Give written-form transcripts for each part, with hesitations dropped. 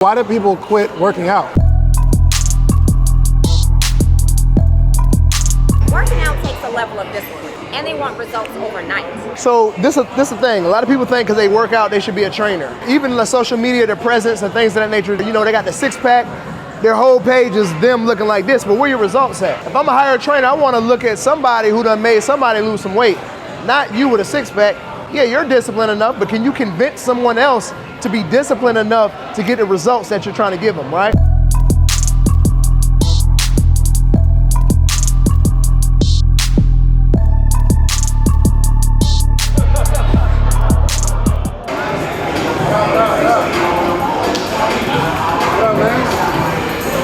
Why do people quit working out? Working out takes a level of discipline, and they want results overnight. So this is the thing. A lot of people think because they work out, they should be a trainer. Even the social media, their presence and things of that nature, you know, they got the six pack. Their whole page is them looking like this, but where your results at? If I'm a hire trainer, I want to look at somebody who done made somebody lose some weight, not you with a six pack. Yeah, you're disciplined enough, but can you convince someone else to be disciplined enough to get the results that you're trying to give them, right?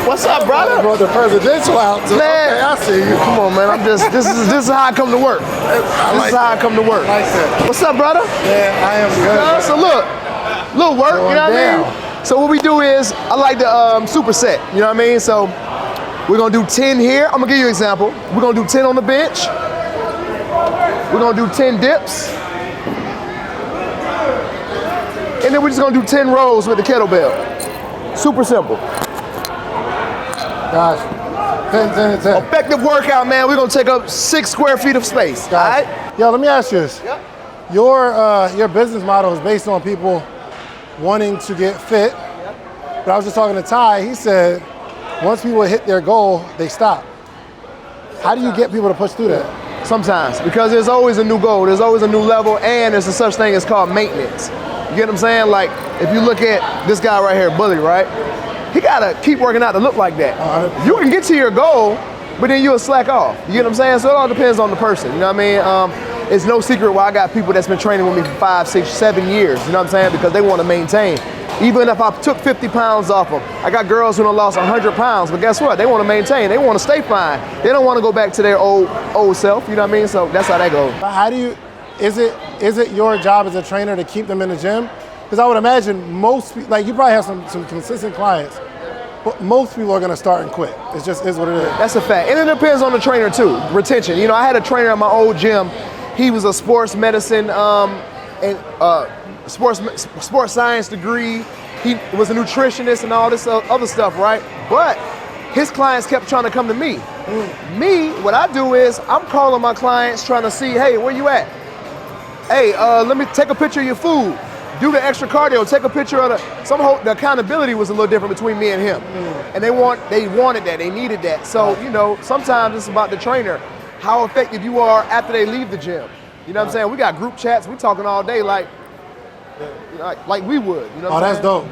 What's up, brother? I brought the presidential out. Man, okay, I see you. Come on, man. This is how I come to work. This is how I come to work. I like that. What's up, brother? Yeah, I am good. So look, little work, you know what I mean? So what we do is, I like the superset, you know what I mean? So we're gonna do 10 here. I'm gonna give you an example. We're gonna do 10 on the bench. We're gonna do 10 dips. And then we're just gonna do 10 rows with the kettlebell. Super simple. Gosh, 10, 10. Effective workout, man. We're gonna take up 6 square feet of space, all right? Yo, let me ask you this. Yep. Your business model is based on people wanting to get fit. But I was just talking to Ty, he said, once people hit their goal, they stop. How do you get people to push through that? Sometimes, because there's always a new goal, there's always a new level, and there's a such thing as called maintenance. You get what I'm saying? Like, if you look at this guy right here, Bully, right? He gotta keep working out to look like that. You can get to your goal, but then you'll slack off. You get what I'm saying? So it all depends on the person, you know what I mean? It's no secret why I got people that's been training with me for 5, 6, 7 years, you know what I'm saying? Because they wanna maintain. Even if I took 50 pounds off them, I got girls who done lost 100 pounds, but guess what? They wanna maintain, they wanna stay fine. They don't wanna go back to their old self, you know what I mean? So that's how that goes. But how do you, is it your job as a trainer to keep them in the gym? Because I would imagine most people, like you probably have some consistent clients, but most people are gonna start and quit. It just is what it is. That's a fact, and it depends on the trainer too, retention. You know, I had a trainer at my old gym, he was a sports medicine and sports science degree. He was a nutritionist and all this other stuff, right? But his clients kept trying to come to me. Me, what I do is I'm calling my clients trying to see, hey, where you at? Hey, let me take a picture of your food. Do the extra cardio, take a picture of the accountability was a little different between me and him. And they wanted that, they needed that. So, you know, sometimes it's about the trainer, how effective you are after they leave the gym. You know what I'm saying? We got group chats, we talking all day like we would, you know what I'm that's dope.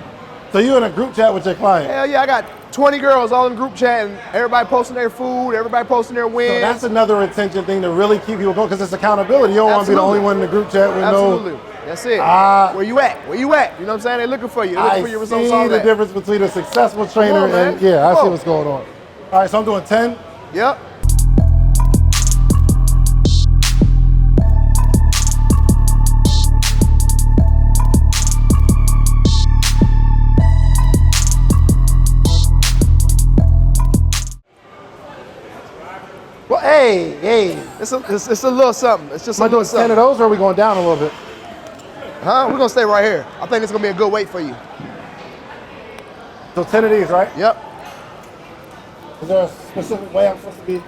So you in a group chat with your client? Hell yeah, I got 20 girls all in group chat and everybody posting their food, everybody posting their wins. So that's another retention thing to really keep people going because it's accountability. You don't want to be the only one in the group chat with no. That's it. Where you at? Where you at? You know what I'm saying? They're looking for you. They're looking for your results. I see the difference between a successful trainer and I see what's going on. All right, so I'm doing 10. Yep. Well, hey. It's a little something. It's just am I doing 10 of those or are we going down a little bit? Huh? We're gonna stay right here. I think it's gonna be a good weight for you. So 10 of these, right? Yep. Is there a specific way I'm supposed to be?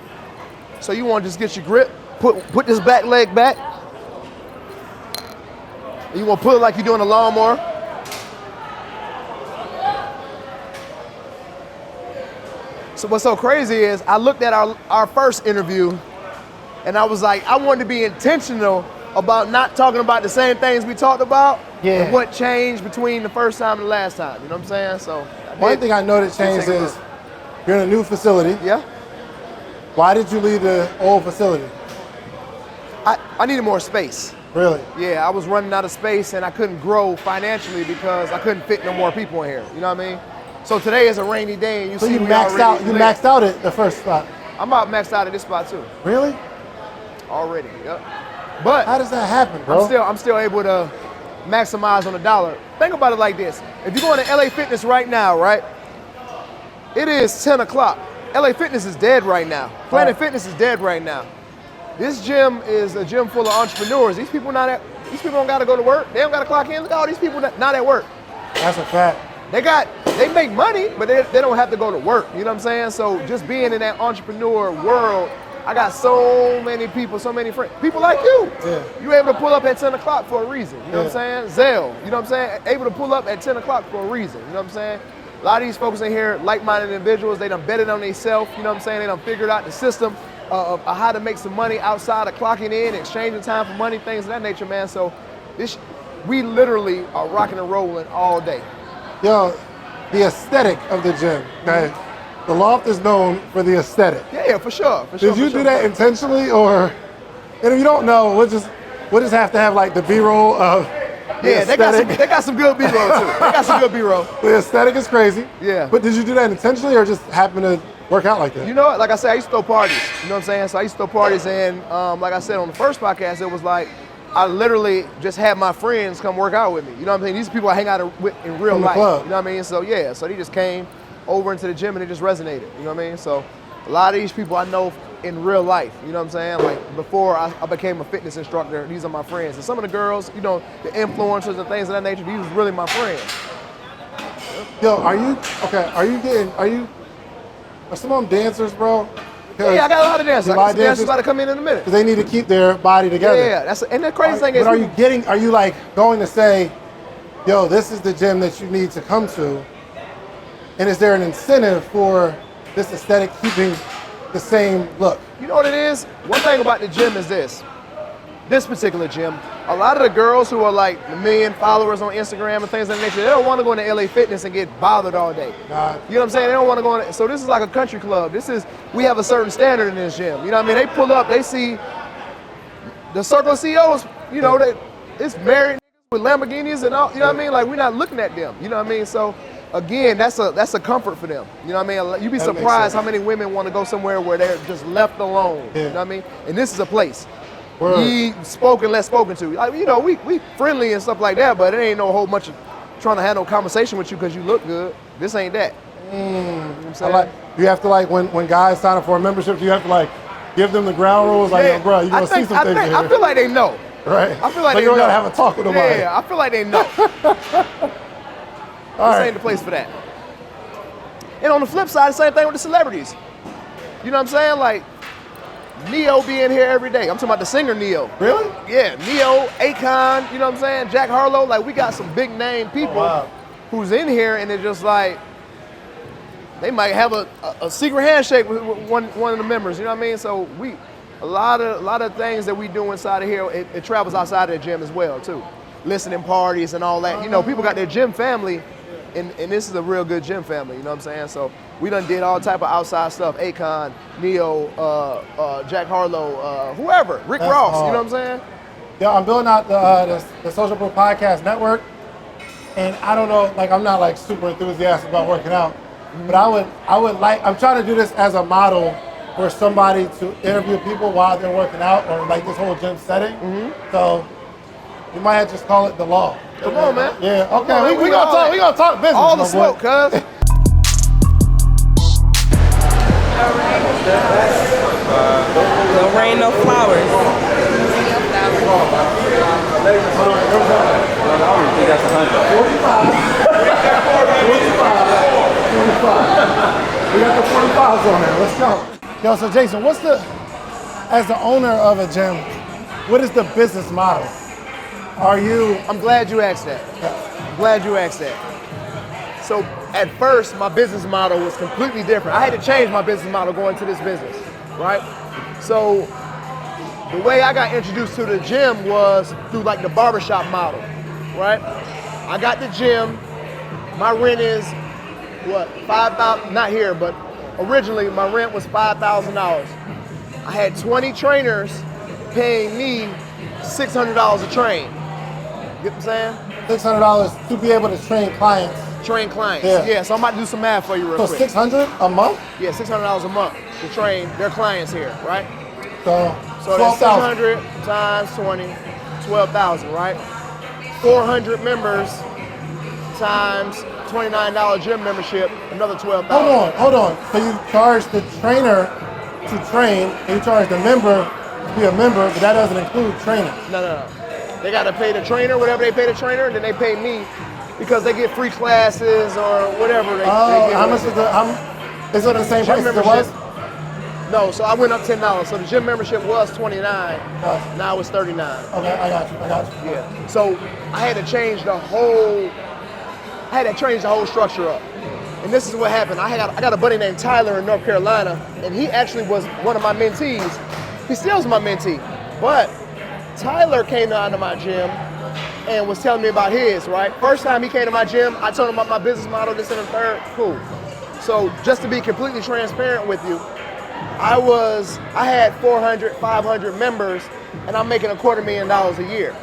So you wanna just get your grip, put this back leg back. And you wanna put it like you're doing a lawnmower. So what's so crazy is I looked at our first interview and I was like, I wanted to be intentional about not talking about the same things we talked about and what changed between the first time and the last time. You know what I'm saying? So one thing I know that changed is you're in a new facility. Yeah. Why did you leave the old facility? I needed more space. Really? Yeah, I was running out of space and I couldn't grow financially because I couldn't fit no more people in here. You know what I mean? So today is a rainy day and you maxed out. You maxed out at the first spot. I'm about maxed out at this spot too. Really? Already. Yep. But how does that happen, bro? I'm still able to maximize on the dollar. Think about it like this. If you're going to LA Fitness right now, right? It is 10 o'clock. LA Fitness is dead right now. Planet Fitness is dead right now. This gym is a gym full of entrepreneurs. These people don't gotta go to work. They don't gotta clock in. Look at all these people not at work. That's a fact. They got they make money, but they don't have to go to work. You know what I'm saying? So just being in that entrepreneur world, I got so many people, so many friends, people like you. Yeah. You able to pull up at 10 o'clock for a reason. You know what I'm saying? Zell, you know what I'm saying? Able to pull up at 10 o'clock for a reason. You know what I'm saying? A lot of these folks in here, like-minded individuals, they done betted on themselves. You know what I'm saying? They done figured out the system of how to make some money outside of clocking in, exchanging time for money, things of that nature, man. So we literally are rocking and rolling all day. Yo, the aesthetic of the gym, okay? The Loft is known for the aesthetic. Yeah, for sure. Did you do that intentionally, or, and if you don't know, we'll just have to have like the B-roll of the aesthetic. they got some good B-roll too. They got some good B-roll. The aesthetic is crazy. Yeah. But did you do that intentionally, or just happen to work out like that? You know what? Like I said, I used to throw parties. You know what I'm saying? So I used to throw parties, and like I said on the first podcast, it was like I literally just had my friends come work out with me. You know what I'm saying? These people I hang out with in real life. Club. You know what I mean? So yeah, so they just came over into the gym and it just resonated. You know what I mean? So a lot of these people I know in real life. You know what I'm saying? Like before I became a fitness instructor, these are my friends. And some of the girls, you know, the influencers and things of that nature, these was really my friends. Yo, are some of them dancers, bro? Yeah, I got a lot of dancers. I got some dancers about to come in a minute. Because they need to keep their body together. Yeah, and the crazy thing is, but are you like going to say, yo, this is the gym that you need to come to? And is there an incentive for this aesthetic keeping the same look? You know what it is? One thing about the gym is this particular gym, a lot of the girls who are like a million followers on Instagram and things of that nature, they don't want to go into LA Fitness and get bothered all day. Nah. You know what I'm saying? They don't want to go in. So this is like a country club. We have a certain standard in this gym. You know what I mean? They pull up, they see the circle of CEOs, you know, it's married niggas with Lamborghinis and all, you know what I mean? Like, we're not looking at them, you know what I mean? So again, that's a comfort for them. You know what I mean? You'd be surprised how many women want to go somewhere where they're just left alone. Yeah. You know what I mean? And this is a place. Word. Ye spoken, less spoken to. Like, you know, we friendly and stuff like that, but it ain't no whole bunch of trying to have no conversation with you because you look good. This ain't that. You know what I'm saying? You have to like when guys sign up for a membership, you have to like give them the ground rules. Like, yo, bro, you gonna see some things here. I feel like they know. Right. I feel like so they you don't know. gotta have a talk with them. Yeah, I feel like they know. This ain't the place for that. And on the flip side, the same thing with the celebrities. You know what I'm saying? Like, Neo being here every day. I'm talking about the singer Neo. Really? Yeah, Neo, Akon, you know what I'm saying? Jack Harlow. Like, we got some big name people who's in here, and it's just like, they might have a secret handshake with one of the members, you know what I mean? So a lot of things that we do inside of here, it travels outside of the gym as well too. Listening parties and all that. You know, people got their gym family, and this is a real good gym family, you know what I'm saying? So we done did all type of outside stuff. Akon, Neo, Jack Harlow, whoever, Rick Ross, you know what I'm saying? Yeah, I'm building out the Social Proof Podcast Network, and I don't know, like I'm not like super enthusiastic about working out, but I would like, I'm trying to do this as a model for somebody to interview people while they're working out, or like this whole gym setting. So you might have to just call it the law. Come on, man. Yeah, okay. We gonna talk business. All the smoke, cuz. No rain, no flowers. We got the 45s on there. Let's go. Yo, so Jason, as the owner of a gym, what is the business model? I'm glad you asked that. I'm glad you asked that. So at first, my business model was completely different. I had to change my business model going to this business, right? So the way I got introduced to the gym was through like the barbershop model, right? I got the gym. My rent is what, $5,000? Not here, but originally my rent was $5,000. I had 20 trainers paying me $600 a train. You get what I'm saying? $600 to be able to train clients. Train clients. Yeah. Yeah, so I'm about to do some math for you real quick. So $600 a month? Yeah, $600 a month to train their clients here, right? So that's 600 times 20, 12,000, right? 400 members times $29 gym membership, another 12,000. Hold on. So you charge the trainer to train, and you charge the member to be a member, but that doesn't include training. No. They got to pay the trainer, whatever they pay the trainer, and then they pay me because they get free classes or whatever. They Oh, get how much is is it the same gym price as it membership? was? No, so I went up $10. So the gym membership was $29. Now it's $39. Okay, I got you. Yeah. So I had to change the whole structure up. And this is what happened. I got a buddy named Tyler in North Carolina, and he actually was one of my mentees. He still's my mentee. But Tyler came down to my gym and was telling me about his, right? First time he came to my gym, I told him about my business model, this and the third. Cool. So just to be completely transparent with you, I had 400, 500 members, and I'm making $250,000 a year.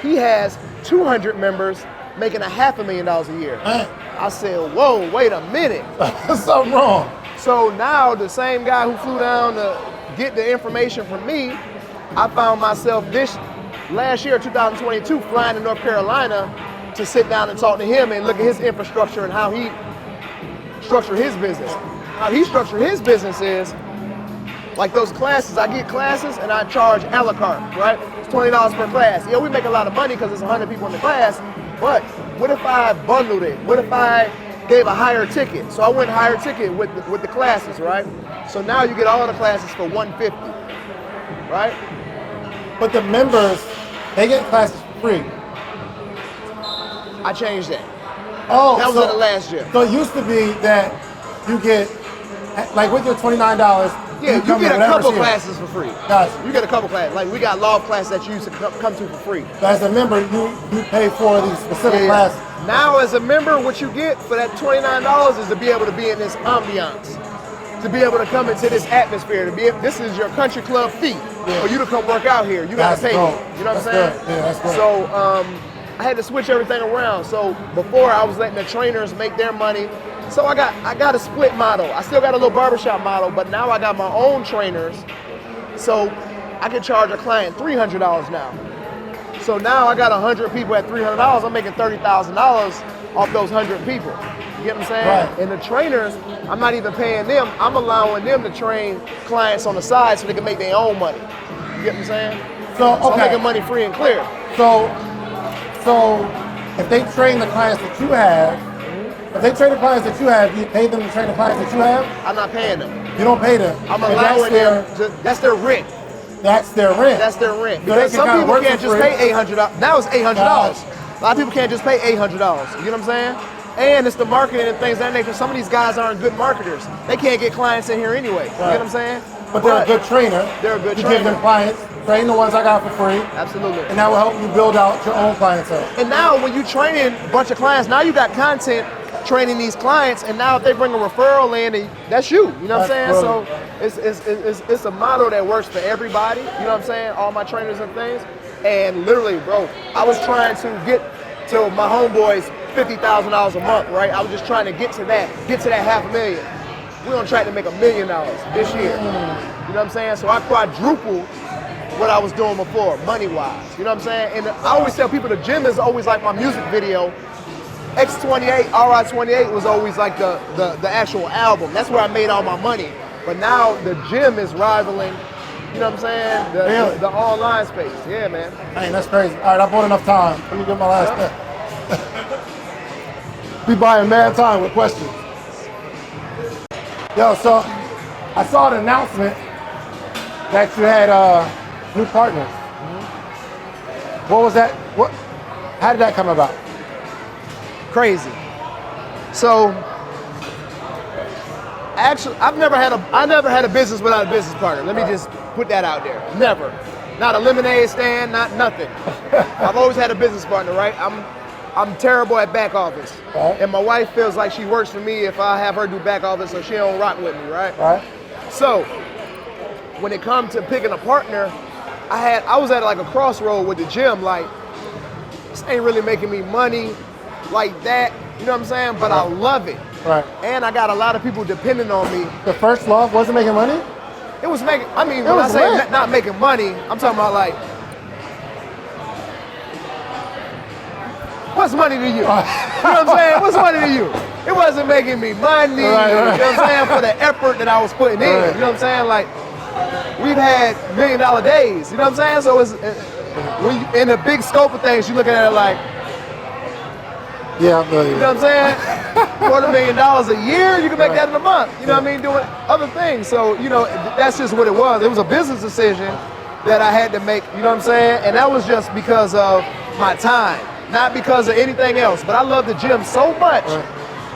He has 200 members making $500,000 a year. I said, whoa, wait a minute. There's something wrong. So now the same guy who flew down to get the information from me, I found myself last year, 2022, flying to North Carolina to sit down and talk to him and look at his infrastructure and how he structured his business. How he structured his business is, like those classes, I get classes and I charge a la carte, right? It's $20 per class. Yeah, we make a lot of money because there's 100 people in the class, but what if I bundled it? What if I gave a higher ticket? So I went higher ticket with the classes, right? So now you get all the classes for $150, right? But the members, they get classes for free. I changed that. Oh, That was at the last gym. So it used to be that you get, like with your $29, Yeah, you get a couple classes for free. Gotcha. You get a couple classes. Like we got loft classes that you used to come to for free. As a member, you pay for these specific classes. Now as a member, what you get for that $29 is to be able to be in this ambiance. To be able to come into this atmosphere, this is your country club fee. For you to come work out here, you gotta pay me. You know what I'm saying? Good. Yeah, that's good. So I had to switch everything around. So before I was letting the trainers make their money. So I got a split model. I still got a little barbershop model, but now I got my own trainers. So I can charge a client $300 now. So now I got 100 people at $300. I'm making $30,000 off those 100 people. You get what I'm saying? Right. And the trainers, I'm not even paying them. I'm allowing them to train clients on the side so they can make their own money. You get what I'm saying? So I'm making money free and clear. So if they train the clients that you have, you pay them to train the clients that you have? I'm not paying them. You don't pay them. I'm allowing them. That's their rent. That's their rent. That's their rent. So Because some people can't just pay free. $800. Now it's $800. A lot of people can't just pay $800. You know what I'm saying? And it's the marketing and things of that nature. Some of these guys aren't good marketers. They can't get clients in here anyway. You get what I'm saying? But they're a good trainer. They're a good you trainer. give them clients, train the ones I got for free. Absolutely. And that will help you build out your own clientele. And now when you training a bunch of clients, now you got content training these clients, and now if they bring a referral in, that's you. You know what I'm saying? So it's a model that works for everybody. You know what I'm saying? All my trainers and things. And literally, bro, I was trying to get to my homeboys $50,000 a month, right? I was just trying to get to that $500,000. We're on track to make $1 million this year. You know what I'm saying? So I quadrupled what I was doing before, money-wise. You know what I'm saying? And I always tell people the gym is always like my music video. X28, RI28 was always like the actual album. That's where I made all my money. But now the gym is rivaling, you know what I'm saying? The online space. Yeah, man. Hey, that's crazy. All right, I bought enough time. Let me get my last step. Be buying mad time with questions. Yo, so I saw an announcement that you had new partners. What was that? How did that come about? Crazy. So actually, I never had a business without a business partner. Let me just put that out there. Never. Not a lemonade stand, not nothing. I've always had a business partner, right? I'm terrible at back office. Right. And my wife feels like she works for me if I have her do back office, so she don't rock with me, right? Right. So when it comes to picking a partner, I was at like a crossroad with the gym, like this ain't really making me money like that, you know what I'm saying? But I love it. Right. And I got a lot of people depending on me. The first Loft wasn't making money? It was making, I mean, It when I was say lit. not making money, I'm talking about like, what's money to you? You know what I'm saying? What's money to you? It wasn't making me money, Right. you know what I'm saying, for the effort that I was putting in. Right. You know what I'm saying? Like, we've had $1 million days, you know what I'm saying? So it's, when you, in the big scope of things, you're looking at it like, Yeah, I feel you. You know what I'm saying? $250,000 a year, you can make that in a month. You know what I mean? Doing other things. So, you know, that's just what it was. It was a business decision that I had to make, you know what I'm saying? And that was just because of my time, not because of anything else. But I love the gym so much,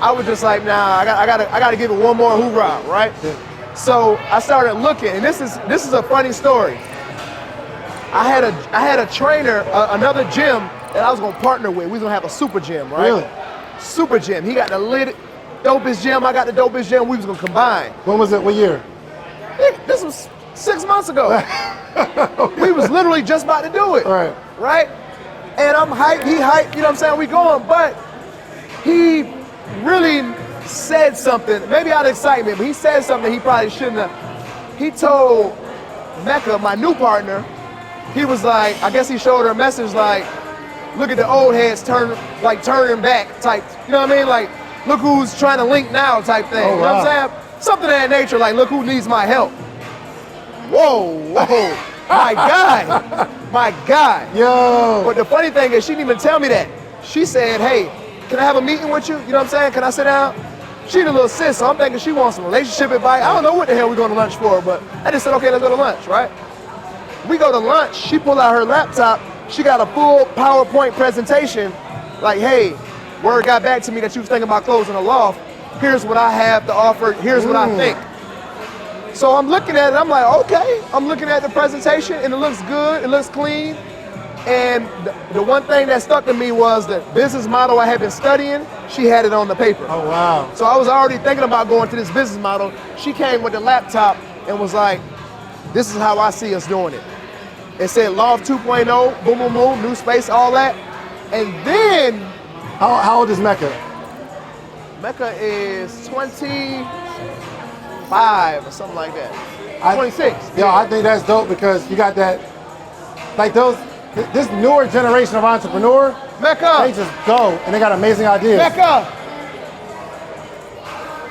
I was just like, nah, I gotta give it one more hoorah, right? Yeah. So I started looking, and this is a funny story. I had a trainer, another gym that I was gonna partner with. We was gonna have a super gym, right? Really? Super gym. He got the dopest gym, I got the dopest gym. We was gonna combine. When was it? What year? This was 6 months ago. We was literally just about to do it. Right? And I'm hyped, he hyped, you know what I'm saying? We going, but he really said something, maybe out of excitement, but he said something he probably shouldn't have. He told Mecca, my new partner, he was like, I guess he showed her a message like, look at the old heads turning back type, you know what I mean? Like, look who's trying to link now type thing, you know what I'm saying? Something of that nature, like, look who needs my help. Whoa, my guy. Yo. But the funny thing is, she didn't even tell me that. She said, hey, can I have a meeting with you? You know what I'm saying? Can I sit down? She the little sis, so I'm thinking she wants some relationship advice. I don't know what the hell we're going to lunch for, but I just said, okay, let's go to lunch, right? We go to lunch, she pulled out her laptop, she got a full PowerPoint presentation, like, hey, word got back to me that you was thinking about closing a loft. Here's what I have to offer, here's what I think. So I'm looking at it, I'm like, okay. I'm looking at the presentation and it looks good, it looks clean. And the one thing that stuck to me was the business model I had been studying, she had it on the paper. Oh, wow. So I was already thinking about going to this business model. She came with the laptop and was like, this is how I see us doing it. It said Loft 2.0, boom, boom, boom, new space, all that. And then... How old is Mecca? Mecca is 25 or something like that. 26. Yo, I think that's dope because you got that, like this newer generation of entrepreneur, Mecca, they just go and they got amazing ideas. Mecca.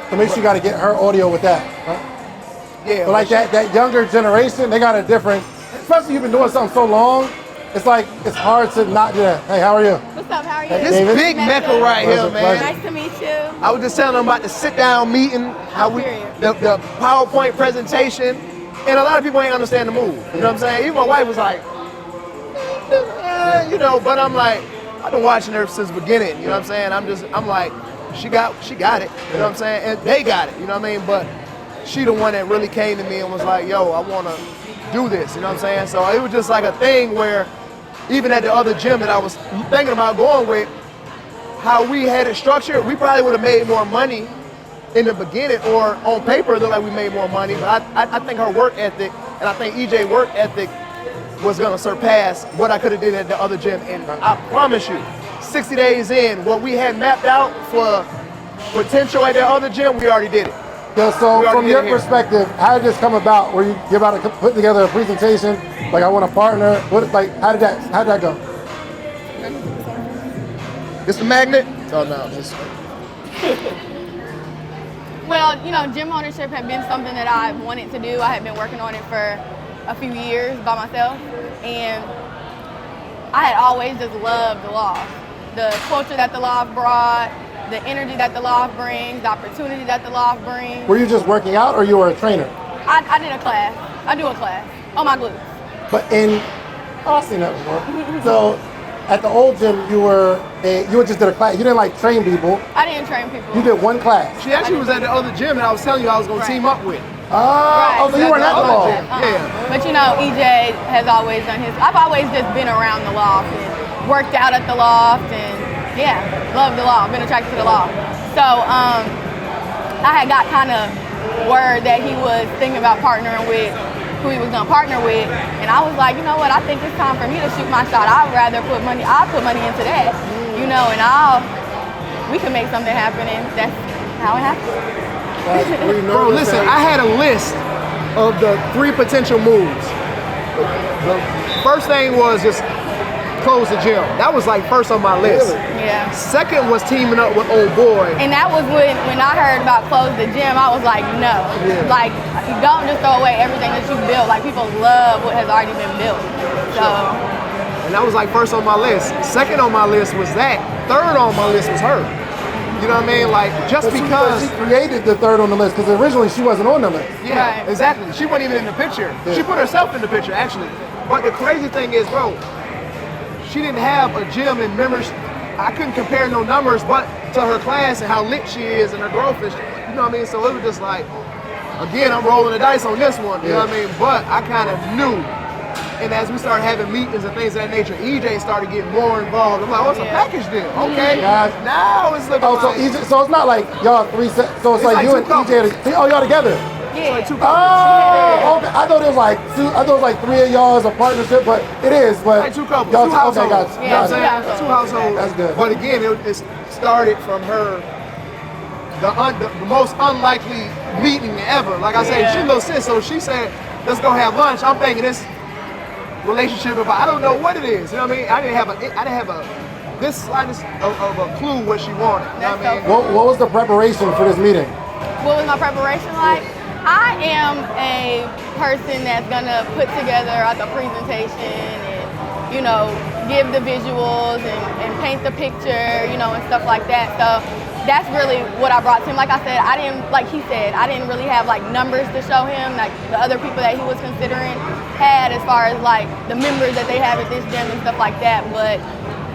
So make sure you got to get her audio with that. Right? Yeah. But like that younger generation, they got a different, especially you've been doing something so long, it's like, it's hard to not do that. Hey, how are you? What's up, how are you? Hey, This David. big Mecca right here, man. Nice to meet you. I was just telling them about the sit-down meeting, how the PowerPoint presentation, and a lot of people ain't understand the move. You know what I'm saying? Even my wife was like, you know, but I'm like, I've been watching her since the beginning. You know what I'm saying? I'm like, she got it. You know what I'm saying? And they got it. You know what I mean? But she the one that really came to me and was like, yo, I want to do this. You know what I'm saying? So it was just like a thing where even at the other gym that I was thinking about going with, how we had it structured, we probably would have made more money in the beginning, or on paper it looked like we made more money, but I think her work ethic, and I think EJ work ethic was gonna surpass what I could have did at the other gym. And I promise you, 60 days in, what we had mapped out for potential at the other gym, we already did it. Yo, so from your perspective, how did this come about? Were you're about to put together a presentation, like I want a partner? How did that go? This the magnet? Oh no, Well, you know, gym ownership had been something that I've wanted to do. I had been working on it for a few years by myself, and I had always just loved the loft. The culture that the loft brought, the energy that the loft brings, the opportunity that the loft brings. Were you just working out or you were a trainer? I did a class. I do a class. ohmyglutes. But I've seen that before. So at the old gym, you just did a class. You didn't like train people. I didn't train people. You did one class. She actually was at the other gym that I was telling you I was gonna team up with. Oh, so you weren't at the loft. Yeah. But you know, EJ has always done his. I've always just been around the loft and worked out at the loft, and yeah, love the loft. Been attracted to the loft. So I had got kind of word that he was thinking about partnering with who he was gonna partner with, and I was like, you know what? I think it's time for me to shoot my shot. I'll put money into that, you know, and we can make something happen, and that's how it happened. Bro, listen, I had a list of the 3 potential moves. The first thing was just close the gym. That was like first on my list. Yeah. Second was teaming up with old boy. And that was when I heard about close the gym, I was like, no. Yeah. Like, don't just throw away everything that you built. Like, people love what has already been built. So. And And that was like first on my list. Second on my list was that. Third on my list was her. You know what I mean? Like, just because she created the third on the list, because originally she wasn't on the list. Yeah, Right. exactly. She wasn't even in the picture. Yeah. She put herself in the picture, actually. But the crazy thing is, bro, she didn't have a gym and members. I couldn't compare no numbers, but to her class and how lit she is and her growth is. You know what I mean? So it was just like, again, I'm rolling the dice on this one. You know what I mean? But I kind of knew. And as we started having meetings and things of that nature, EJ started getting more involved. I'm like, oh, it's a package deal. Okay. Yeah. Now it's looking Oh, so like EJ, so it's not like y'all three set. So it's like like you two and couples. EJ. Oh, y'all together. Yeah. like two Oh, couples. okay. I thought it was like two. I thought it was like three of y'all as a partnership, but it is. But Like two couples, y'all two okay, households. gotcha. You know what I'm Gotcha. saying? Two households. That's good. But again, it started from her, the most unlikely meeting ever. Like I said, she's a little sis, so she said, let's go have lunch. I'm thinking this relationship, but I don't know what it is. You know what I mean? I didn't have this slightest of a clue what she wanted. You know what I mean? What was the preparation for this meeting? What was my preparation like? I am a person that's gonna put together like a presentation and, you know, give the visuals and paint the picture, you know, and stuff like that. So that's really what I brought to him. Like I said, like he said, I didn't really have like numbers to show him, like the other people that he was considering had, as far as like the members that they have at this gym and stuff like that. But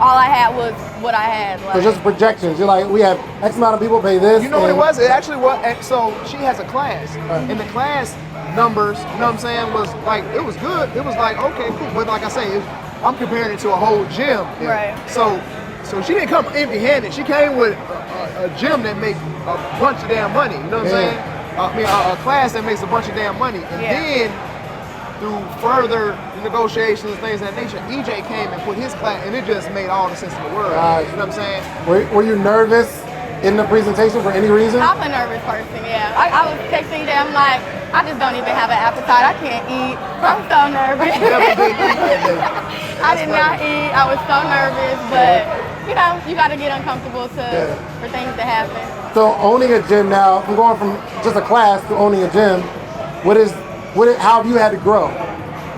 all I had was what I had. Like, So just projections. You're like, we have X amount of people pay this. You know what it and- was? It actually was. So she has a class, and the class numbers, you know what I'm saying, was like, it was good. It was like, okay, cool. But like I say, I'm comparing it to a whole gym. Right. So she didn't come empty-handed. She came with a gym that makes a bunch of damn money. You know what I'm saying? I mean, a class that makes a bunch of damn money. And then through further negotiations and things of that nature, EJ came and put his class, and it just made all the sense in the world. You know what I'm saying? Were you nervous in the presentation for any reason? I'm a nervous person, yeah. I was texting EJ, I'm like, I just don't even have an appetite. I can't eat. I'm so nervous. I did not eat. I was so nervous, but you know, you got to get uncomfortable for things to happen. So owning a gym now, from going from just a class to owning a gym, how have you had to grow?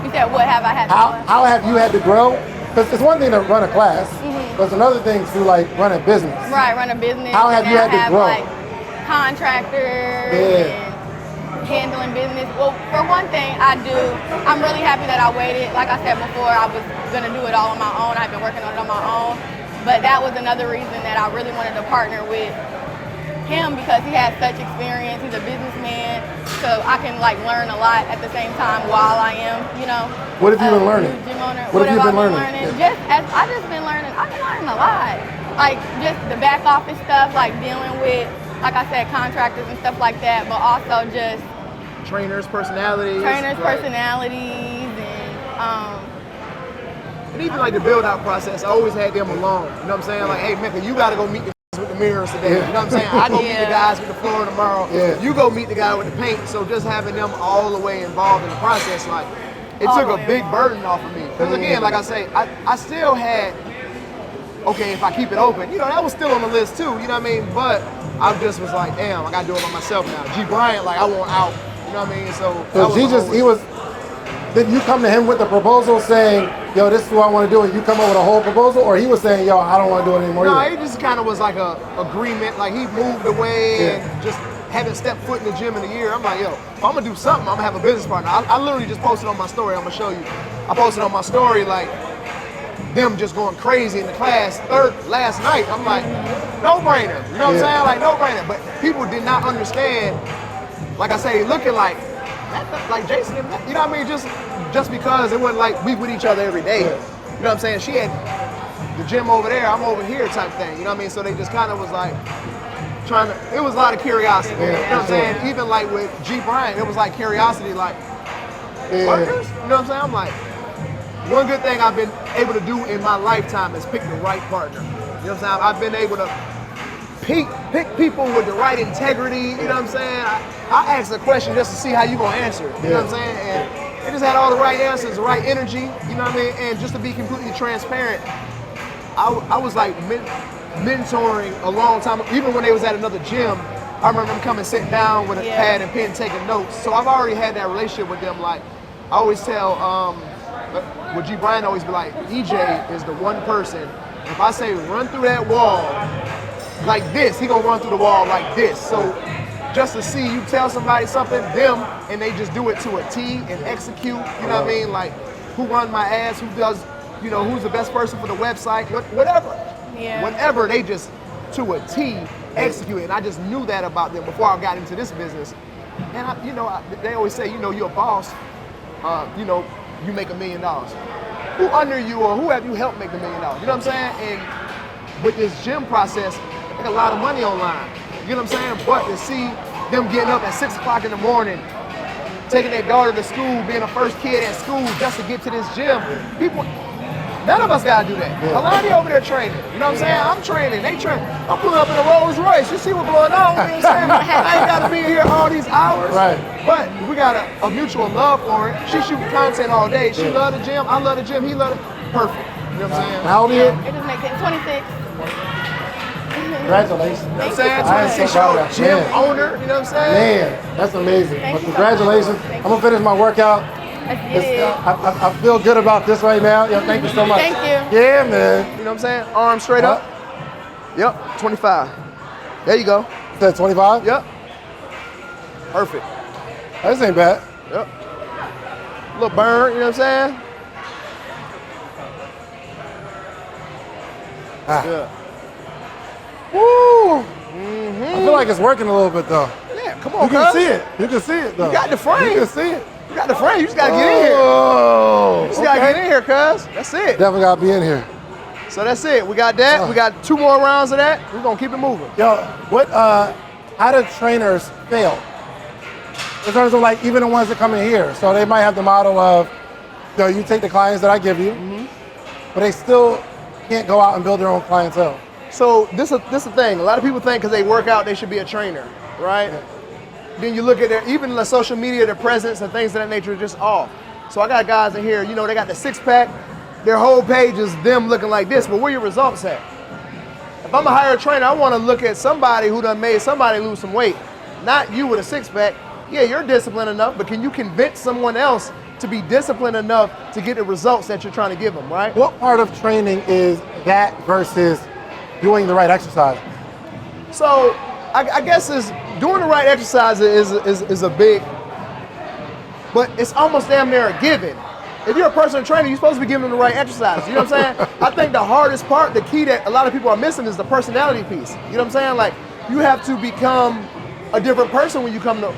You said, what have I had to do? How have you had to grow? Because it's one thing to run a class, but it's another thing to like run a business. Right, run a business. How have and you now had to grow? Like contractors and handling business. Well, for one thing, I'm really happy that I waited. Like I said before, I was gonna do it all on my own. I've been working on it on my own. But that was another reason that I really wanted to partner with him, because he has such experience. He's a businessman, so I can like learn a lot at the same time while I am, you know. What have you been learning? New gym owner. What have you been learning? Yeah. I've been learning a lot. Like just the back office stuff, like dealing with, like I said, contractors and stuff like that, but also just Trainers' personalities. Personalities and even like the build out process, I always had them alone. You know what I'm saying? Like, hey, Mecca, you gotta go meet the with the mirrors today. You know what I'm saying? I go meet the guys with the floor tomorrow. You go meet the guy with the paint. So just having them all the way involved in the process, like, it took a big burden off of me. Because again, like I say, I still had, okay, if I keep it open, you know, that was still on the list too, you know what I mean? But I just was like, damn, I gotta do it by myself now. G. Bryant, like, I want out, you know what I mean? So did you come to him with the proposal saying, yo, this is what I want to do, and you come up with a whole proposal, or he was saying, yo, I don't want to do it anymore? No, it just kind of was like a agreement. Like, he moved away and just haven't stepped foot in the gym in a year. I'm like, yo, if I'm gonna do something, I'm gonna have a business partner. I literally just posted on my story. I'm gonna show you. I posted on my story like them just going crazy in the class last night. I'm like, no brainer. You know what I'm saying? Like, no brainer. But people did not understand. Like I say, looking like Jason and that, you know what I mean? Just because it wasn't like we with each other every day. You know what I'm saying? She had the gym over there, I'm over here type thing. You know what I mean? So they just kind of was like it was a lot of curiosity. You know what I'm saying? Even like with G. Bryant, it was like curiosity, like, workers? You know what I'm saying? I'm like, one good thing I've been able to do in my lifetime is pick the right partner. You know what I'm saying? I've been able to pick people with the right integrity, you know what I'm saying? I asked a question just to see how you gonna answer it, you know what I'm saying? And they just had all the right answers, the right energy, you know what I mean? And just to be completely transparent, I was like mentoring a long time, even when they was at another gym. I remember them coming, sitting down with a pad and pen, taking notes. So I've already had that relationship with them. Like, I always tell what G. Brian always be like, EJ is the one person, if I say run through that wall like this, he gonna run through the wall like this. So just to see you tell somebody something, and they just do it to a T and execute, you know what I mean? Like, who run my ass, who does, who's the best person for the website, whatever. Yeah. Whatever, they just, to a T, execute it. And I just knew that about them before I got into this business. And they always say, you're a boss, you make $1 million. Who under you or who have you helped make $1 million? You know what I'm saying? And with this gym process, they make a lot of money online. You know what I'm saying? But to see them getting up at 6 o'clock in the morning, taking their daughter to school, being the first kid at school just to get to this gym, none of us gotta do that. Halani over there training. You know what I'm saying? I'm training, they train. I'm pulling up in a Rolls Royce. You see what's going on? You know what I'm saying? I ain't gotta be here all these hours. Right. But we got a mutual love for it. She shooting content all day. She love the gym, I love the gym, he love it. Perfect. You know what I'm saying? How old are you? It just makes sense. 26. Congratulations. You know what I'm saying? I am so 26-year-old proud of gym that. owner, you know what I'm saying? Man, that's amazing. Thank But you so congratulations. much. Thank I'm gonna finish my workout. Let's get it. I feel good about this right now. Yeah, thank you so much. Thank you. Yeah, man. You know what I'm saying? Arm straight up. Yep, 25. There you go. Said 25? Yep. Perfect. This ain't bad. Yep. Little burn, you know what I'm saying? Yeah. Woo! I feel like it's working a little bit though. Yeah, come on, You can cuz. see it. You can see it though. You got the frame. You can see it. You got the frame. You just gotta get in here. Oh, You just gotta get in here, cuz. That's it. Definitely gotta be in here. So that's it. We got that. We got 2 more rounds of that. We're gonna keep it moving. Yo, how do trainers fail? In terms of like even the ones that come in here. So they might have the model of, you take the clients that I give you, but they still can't go out and build their own clientele. So this is the thing. A lot of people think because they work out, they should be a trainer, right? Yeah. Then you look at even the social media, their presence and things of that nature are just off. So I got guys in here, they got the 6-pack, their whole page is them looking like this, but where your results at? If I'm a hire trainer, I want to look at somebody who done made somebody lose some weight, not you with a 6-pack. Yeah, you're disciplined enough, but can you convince someone else to be disciplined enough to get the results that you're trying to give them, right? What part of training is that versus doing the right exercise? So I guess is doing the right exercise is a big, but it's almost damn near a given. If you're a personal trainer, you're supposed to be giving them the right exercise. You know what I'm saying? I think the hardest part, the key that a lot of people are missing is the personality piece. You know what I'm saying? Like, you have to become a different person when you come to.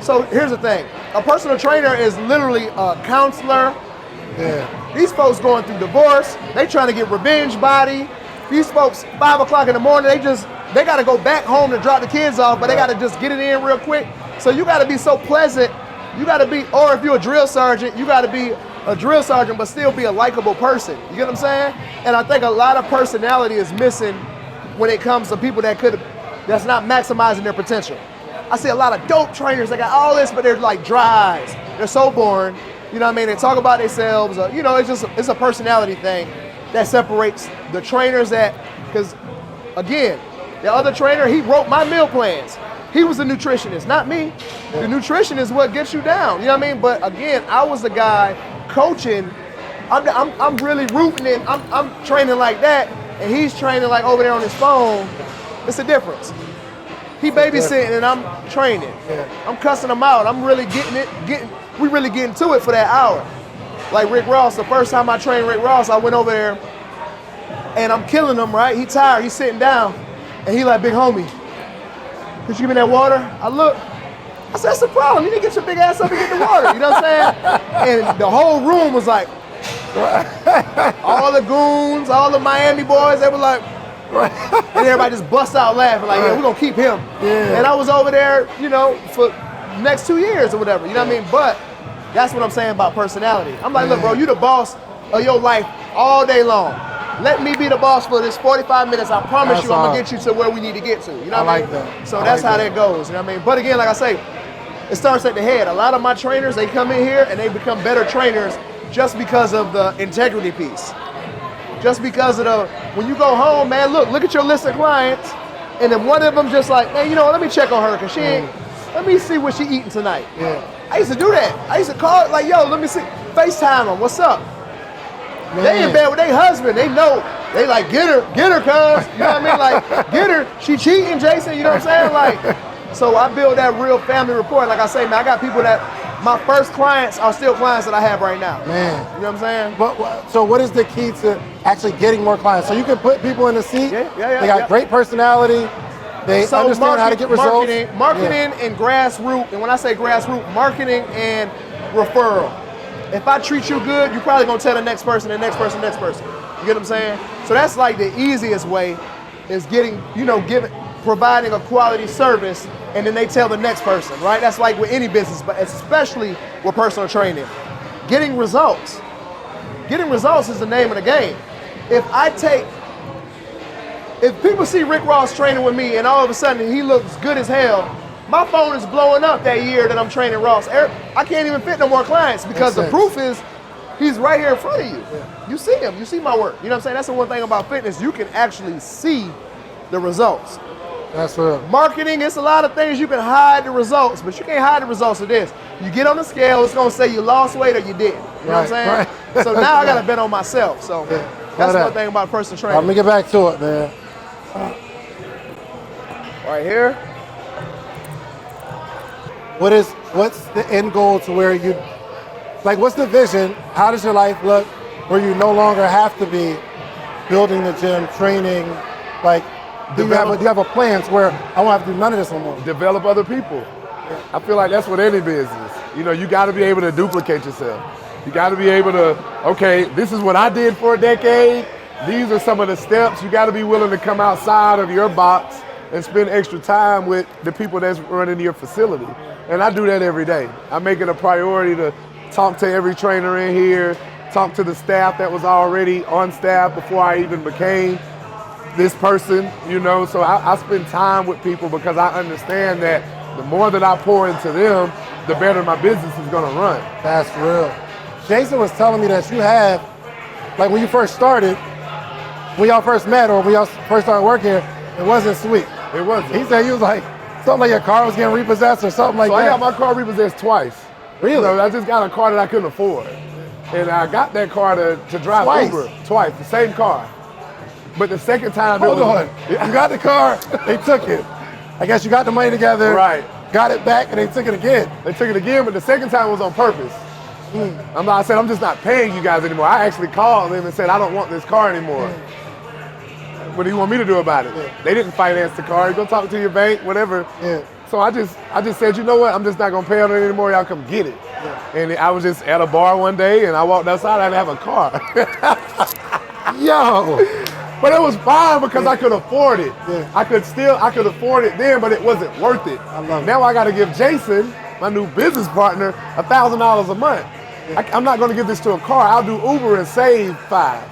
So here's the thing. A personal trainer is literally a counselor. Yeah. These folks going through divorce. They trying to get revenge body. These folks, 5 o'clock in the morning, they got to go back home to drop the kids off, but they got to just get it in real quick. So you got to be so pleasant. You got to be, or if you're a drill sergeant, you got to be a drill sergeant, but still be a likable person. You get what I'm saying? And I think a lot of personality is missing when it comes to people that's not maximizing their potential. I see a lot of dope trainers that got all this, but they're like dries. They're so boring. You know what I mean? They talk about themselves. It's a personality thing that separates the trainers because again, the other trainer, he wrote my meal plans. He was a nutritionist, not me. The nutrition is what gets you down. You know what I mean? But again, I was the guy coaching. I'm really rooting in. I'm training like that, and he's training like over there on his phone. It's a difference. He babysitting and I'm training. Yeah. I'm cussing him out. I'm really we really getting to it for that hour. Like Rick Ross, the first time I trained Rick Ross, I went over there and I'm killing him, right? He tired, he's sitting down, and he like, big homie, could you give me that water? I look, I said, that's the problem. You need to get your big ass up and get the water. You know what I'm saying? And the whole room was like, all the goons, all the Miami boys, they were like, and everybody just bust out laughing like, yeah, we're gonna keep him. Yeah. And I was over there, for the next 2 years or whatever, you know what I mean? But that's what I'm saying about personality. I'm like, look, bro, you the boss of your life all day long. Let me be the boss for this 45 minutes. I promise you I'm gonna get you to where we need to get to. You know what I mean? That. So that's how that goes, you know what I mean? But again, like I say, it starts at the head. A lot of my trainers, they come in here and they become better trainers just because of the integrity piece. Just because of when you go home, man, look at your list of clients, and then one of them just like, man, let me check on her, because she ain't, let me see what she eating tonight. Yeah. I used to do that. I used to call it like, yo, let me see, FaceTime them, what's up? They in bed with their husband. They know. They like, get her, cuz. You know what I mean? Like, get her. She cheating, Jason. You know what I'm saying? Like, so I build that real family rapport. Like I say, man, I got people that, my first clients are still clients that I have right now. Man. You know what I'm saying? But so what is the key to actually getting more clients? So you can put people in the seat. Yeah. They got great personality. They understand how to get results. Marketing and grassroots. And when I say grassroots, marketing and referral. If I treat you good, you're probably gonna tell the next person, the next person, the next person. You get what I'm saying? So that's like the easiest way is getting, providing a quality service, and then they tell the next person, right? That's like with any business, but especially with personal training. Getting results. Getting results is the name of the game. If people see Rick Ross training with me and all of a sudden he looks good as hell, my phone is blowing up that year that I'm training Ross. I can't even fit no more clients because the proof is he's right here in front of you. Yeah. You see him, you see my work. You know what I'm saying? That's the one thing about fitness. You can actually see the results. That's real. Marketing, it's a lot of things you can hide the results, but you can't hide the results of this. You get on the scale, it's gonna say you lost weight or you didn't. You know what I'm saying? Right. So now I gotta bet on myself. So that's one thing about personal training. Let me get back to it, man. Right here. What's the end goal to where you, like, what's the vision? How does your life look where you no longer have to be building the gym, training, like, do you have a plan to where I won't have to do none of this no more? Develop other people. I feel like that's what any business. You got to be able to duplicate yourself. You got to be able to, okay, this is what I did for a decade. These are some of the steps. You got to be willing to come outside of your box and spend extra time with the people that's running your facility. And I do that every day. I make it a priority to talk to every trainer in here, talk to the staff that was already on staff before I even became this person, so I spend time with people because I understand that the more that I pour into them, the better my business is gonna run. That's real. Jason was telling me that you have, like when you first started, when y'all first met or when y'all first started working here, it wasn't sweet. It wasn't. He said he was like, something like your car was getting repossessed or something like that. So I got my car repossessed twice. Really? I just got a car that I couldn't afford. And I got that car to drive Uber twice, the same car. But the second time, Hold on. You got the car, they took it. I guess you got the money together, right? Got it back, and they took it again. They took it again, but the second time was on purpose. I said, I'm just not paying you guys anymore. I actually called them and said, I don't want this car anymore. What do you want me to do about it? They didn't finance the car. Go talk to your bank, whatever. So I just said, you know what? I'm just not gonna pay on it anymore. Y'all come get it. And I was just at a bar one day, and I walked outside. I didn't have a car. Yo. But it was fine because I could afford it. I could afford it then, but it wasn't worth it. I love it. Now I got to give Jason, my new business partner, $1,000 a month. I'm not going to give this to a car. I'll do Uber and save $5.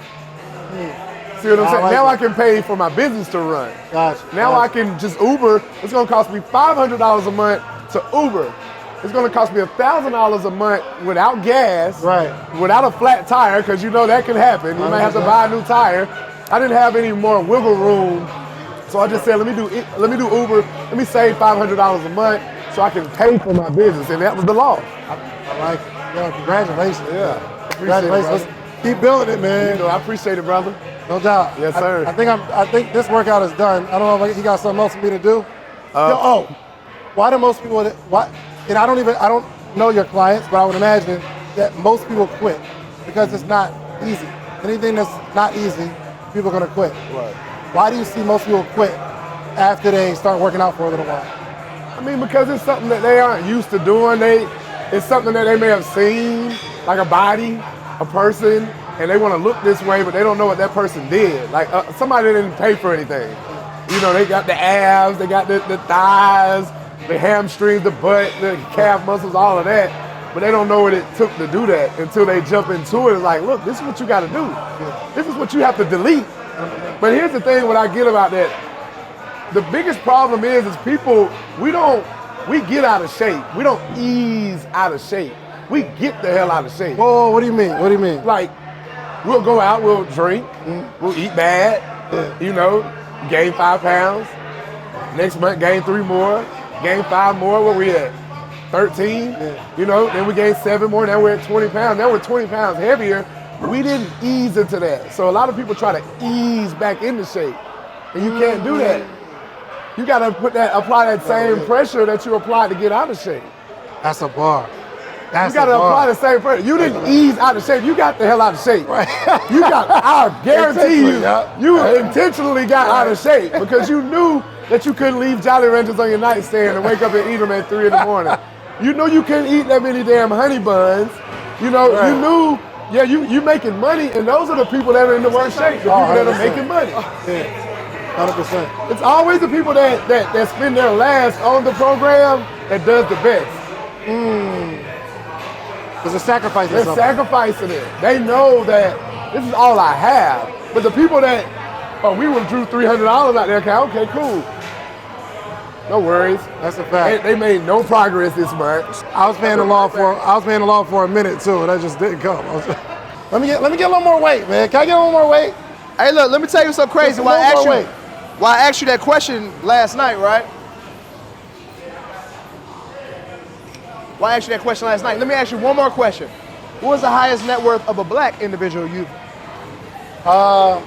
See what I'm saying? Now I can pay for my business to run. Now I can just Uber. It's going to cost me $500 a month to Uber. It's going to cost me $1,000 a month without gas, without a flat tire, because that can happen. You might have to buy a new tire. I didn't have any more wiggle room, so I just said, let me do Uber. Let me save $500 a month so I can pay for my business, and that was the law. I like it. Yo, congratulations. Yeah, congratulations. Let's keep building it, man. I appreciate it, brother. No doubt. Yes, sir. I think this workout is done. I don't know if he got something else for me to do. Why do most people? And I don't know your clients, but I would imagine that most people quit because it's not easy. Anything that's not easy, people are gonna quit. Right. Why do you see most people quit after they start working out for a little while? I mean, because it's something that they aren't used to doing. It's something that they may have seen, like a body, a person, and they want to look this way, but they don't know what that person did. Like somebody didn't pay for anything. They got the abs, they got the thighs, the hamstrings, the butt, the calf muscles, all of that. But they don't know what it took to do that until they jump into it. It's like, look, this is what you got to do. This is what you have to delete. But here's the thing, what I get about that. The biggest problem is people, we get out of shape. We don't ease out of shape. We get the hell out of shape. Whoa, what do you mean? What do you mean? Like, we'll go out, we'll drink, we'll eat bad, gain 5 pounds. Next month, gain 3 more, gain 5 more. Where we at? 13, then we gained 7 more, now we're at 20 pounds. Now we're 20 pounds heavier. We didn't ease into that. So a lot of people try to ease back into shape, and you can't do that. You gotta apply that same pressure that you applied to get out of shape. That's a bar. That's You gotta apply the same pressure. You didn't ease out of shape. You got the hell out of shape. Right. You got, I guarantee you, Yeah. you intentionally got out of shape because you knew that you couldn't leave Jolly Ranchers on your nightstand and wake up and eat them at 3 in the morning. You knew you couldn't eat that many damn honey buns. You know, you knew, you making money, and those are the people that are in the worst shape, the people that are making money. Yeah, 100%. It's always the people that spend their last on the program that does the best. There's a sacrifice. They're sacrificing it. They know that this is all I have. But the people that, we withdrew $300 out there, okay, cool. No worries. That's a fact. They made no progress this month. I was paying the law for a minute too, and that just didn't come. Let me get a little more weight, man. Can I get a little more weight? Hey, look, let me tell you something crazy. Why I asked you that question last night, right? Why I asked you that question last night? Let me ask you one more question. What was the highest net worth of a black individual you? I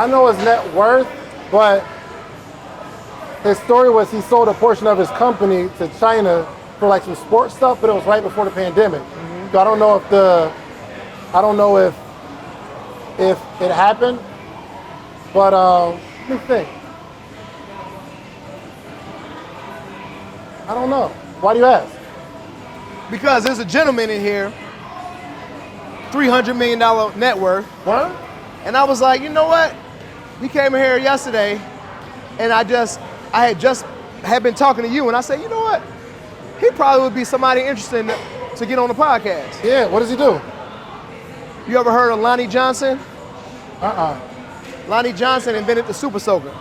know his net worth, but his story was he sold a portion of his company to China for like some sports stuff, but it was right before the pandemic. So I don't know if it happened, but let me think. I don't know. Why do you ask? Because there's a gentleman in here, $300 million net worth. What? And I was like, you know what? He came in here yesterday, and I had been talking to you, and I said, you know what? He probably would be somebody interesting to get on the podcast. Yeah, what does he do? You ever heard of Lonnie Johnson? Uh-uh. Lonnie Johnson invented the Super Soaker.